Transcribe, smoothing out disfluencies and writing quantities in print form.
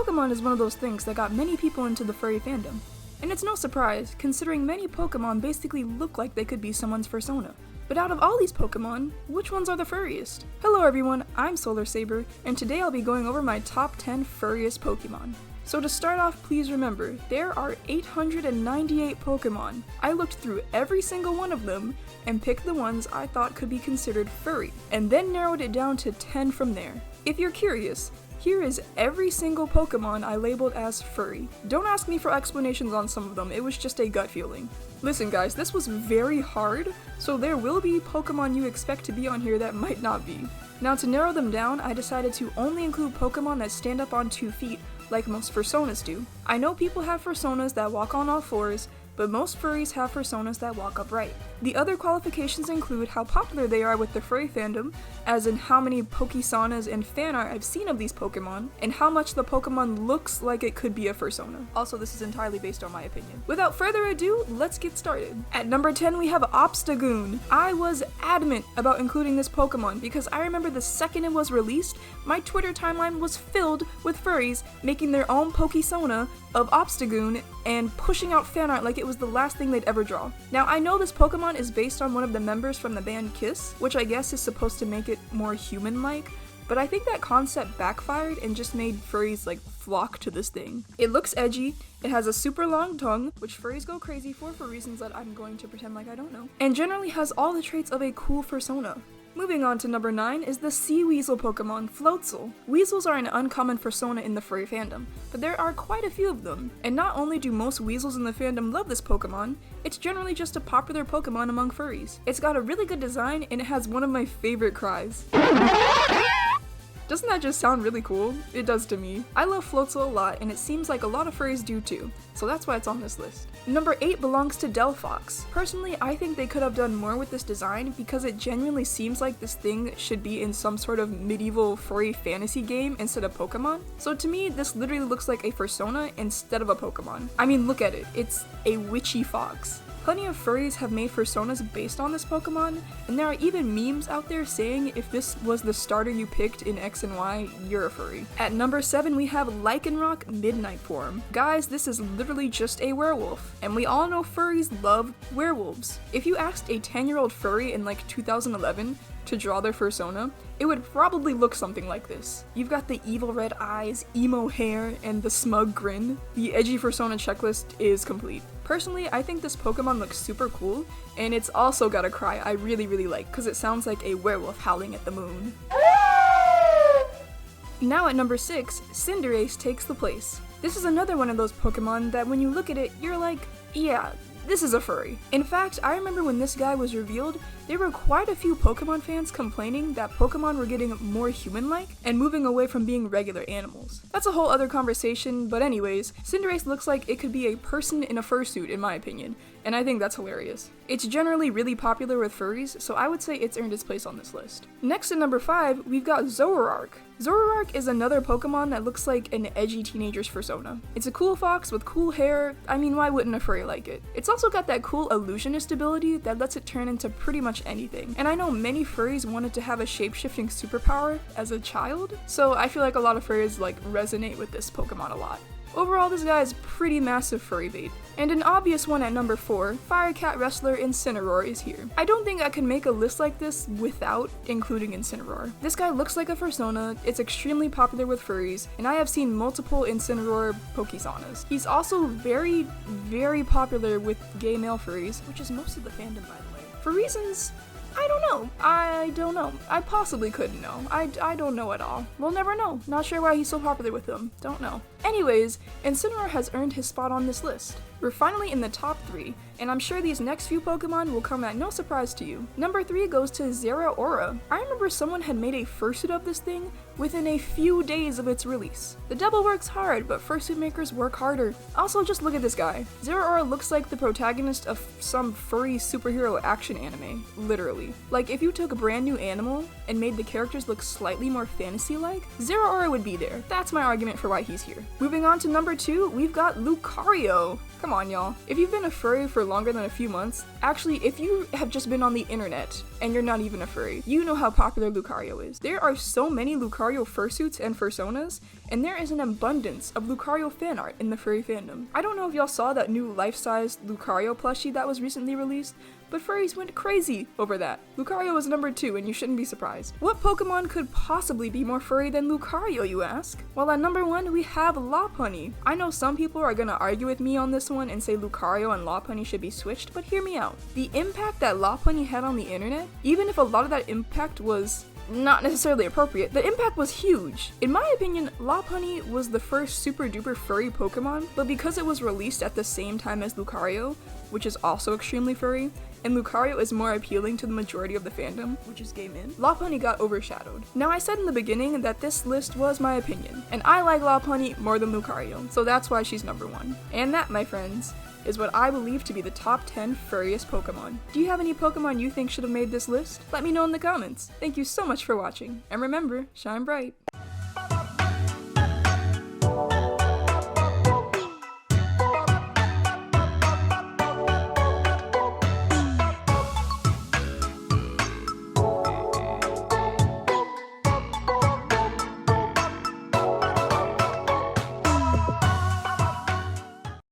Pokemon is one of those things that got many people into the furry fandom. And it's no surprise, considering many Pokemon basically look like they could be someone's persona. But out of all these Pokemon, which ones are the furriest? Hello everyone, I'm Solarsaber, and today I'll be going over my top 10 furriest Pokemon. So to start off, please remember, there are 898 Pokemon. I looked through every single one of them and picked the ones I thought could be considered furry, and then narrowed it down to 10 from there. If you're curious, here is every single Pokemon I labeled as furry. Don't ask me for explanations on some of them, it was just a gut feeling. Listen guys, this was very hard, so there will be Pokemon you expect to be on here that might not be. Now to narrow them down, I decided to only include Pokemon that stand up on 2 feet, like most Fursonas do. I know people have Fursonas that walk on all fours, but most furries have Fursonas that walk upright. The other qualifications include how popular they are with the furry fandom, as in how many Pokesonas and fan art I've seen of these Pokemon, and how much the Pokemon looks like it could be a Fursona. Also, this is entirely based on my opinion. Without further ado, let's get started. At number 10 we have Obstagoon. I was adamant about including this Pokemon because I remember the second it was released, my Twitter timeline was filled with furries making their own Pokesona of Obstagoon and pushing out fan art like it was the last thing they'd ever draw. Now I know this Pokemon is based on one of the members from the band Kiss, which I guess is supposed to make it more human-like, but I think that concept backfired and just made furries like flock to this thing. It looks edgy, it has a super long tongue, which furries go crazy for reasons that I'm going to pretend like I don't know, and generally has all the traits of a cool Fursona. Moving on to number 9 is the Sea Weasel Pokemon, Floatzel. Weasels are an uncommon Fursona in the furry fandom, but there are quite a few of them. And not only do most weasels in the fandom love this Pokemon, it's generally just a popular Pokemon among furries. It's got a really good design and it has one of my favorite cries. Doesn't that just sound really cool? It does to me. I love Floatzel a lot and it seems like a lot of furries do too, so that's why it's on this list. Number 8 belongs to Delphox. Personally, I think they could have done more with this design because it genuinely seems like this thing should be in some sort of medieval furry fantasy game instead of Pokemon. So to me, this literally looks like a Fursona instead of a Pokemon. I mean, look at it. It's a witchy fox. Plenty of furries have made Fursonas based on this Pokemon, and there are even memes out there saying if this was the starter you picked in X and Y, you're a furry. At number 7 we have Lycanroc Midnight Form. Guys, this is literally just a werewolf, and we all know furries love werewolves. If you asked a 10-year-old furry in like 2011 to draw their Fursona, it would probably look something like this. You've got the evil red eyes, emo hair, and the smug grin. The edgy Fursona checklist is complete. Personally, I think this Pokemon looks super cool, and it's also got a cry I really like, because it sounds like a werewolf howling at the moon. Now at number 6, Cinderace takes the place. This is another one of those Pokemon that when you look at it, you're like, yeah, this is a furry. In fact, I remember when this guy was revealed, there were quite a few Pokemon fans complaining that Pokemon were getting more human-like and moving away from being regular animals. That's a whole other conversation, but anyways, Cinderace looks like it could be a person in a fursuit in my opinion, and I think that's hilarious. It's generally really popular with furries, so I would say it's earned its place on this list. Next at number 5, we've got Zoroark. Zoroark is another Pokemon that looks like an edgy teenager's Fursona. It's a cool fox with cool hair. I mean, why wouldn't a furry like it? It's also got that cool illusionist ability that lets it turn into pretty much anything. And I know many furries wanted to have a shape-shifting superpower as a child, so I feel like a lot of furries like resonate with this Pokemon a lot. Overall, this guy is pretty massive furry bait. And an obvious one at number 4, Fire Cat Wrestler Incineroar is here. I don't think I can make a list like this without including Incineroar. This guy looks like a Fursona, it's extremely popular with furries, and I have seen multiple Incineroar Pokesonas. He's also very popular with gay male furries, which is most of the fandom by the way. For reasons I don't know. I possibly couldn't know. I don't know at all. We'll never know. Not sure why he's so popular with them. Don't know. Anyways, Incineroar has earned his spot on this list. We're finally in the top 3, and I'm sure these next few Pokemon will come at no surprise to you. Number 3 goes to Zeraora. I remember someone had made a fursuit of this thing within a few days of its release. The devil works hard, but fursuit makers work harder. Also, just look at this guy. Zeraora looks like the protagonist of some furry superhero action anime, literally. Like, if you took a brand new animal and made the characters look slightly more fantasy-like, Zeraora would be there. That's my argument for why he's here. Moving on to number 2, we've got Lucario. Come on, y'all. If you've been a furry for longer than a few months, actually, if you have just been on the internet and you're not even a furry, you know how popular Lucario is. There are so many Lucario fursuits and fursonas, and there is an abundance of Lucario fan art in the furry fandom. I don't know if y'all saw that new life-size Lucario plushie that was recently released, but furries went crazy over that. Lucario was number 2, and you shouldn't be surprised. What Pokemon could possibly be more furry than Lucario, you ask? Well, at number 1, we have Lopunny. I know some people are gonna argue with me on this one and say Lucario and Lopunny should be switched, but hear me out. The impact that Lopunny had on the internet, even if a lot of that impact was not necessarily appropriate, the impact was huge. In my opinion, Lopunny was the first super duper furry Pokemon, but because it was released at the same time as Lucario, which is also extremely furry, and Lucario is more appealing to the majority of the fandom, which is gay men, Lopunny got overshadowed. Now, I said in the beginning that this list was my opinion, and I like Lopunny more than Lucario, so that's why she's number 1. And that, my friends, is what I believe to be the top 10 furriest Pokemon. Do you have any Pokemon you think should have made this list? Let me know in the comments. Thank you so much for watching, and remember, shine bright.